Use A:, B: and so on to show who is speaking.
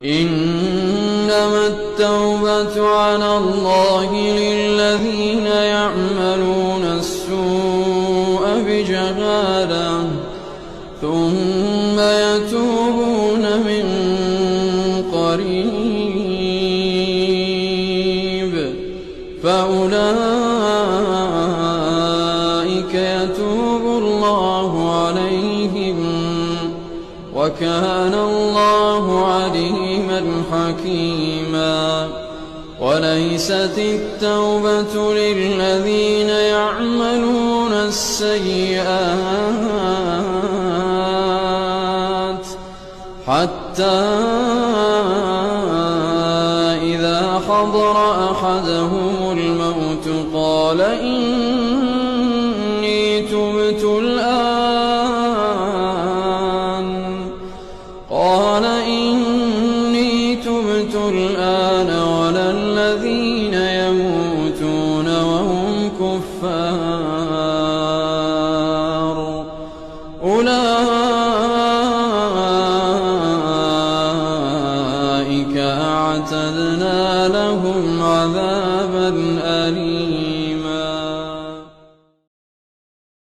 A: إنما التوبة على الله للذين يعملون السوء بجهالة ثم يتوبون من قريب فأولئك يتوب الله عليهم وكان الله عليما حكيما. وليست التوبة للذين يعملون السيئات حتى إذا حضر أحدهم الموت قال إني تبت الآن ولا الذين يموتون وهم كفار أولئك أعتدنا لهم عذابا أليما.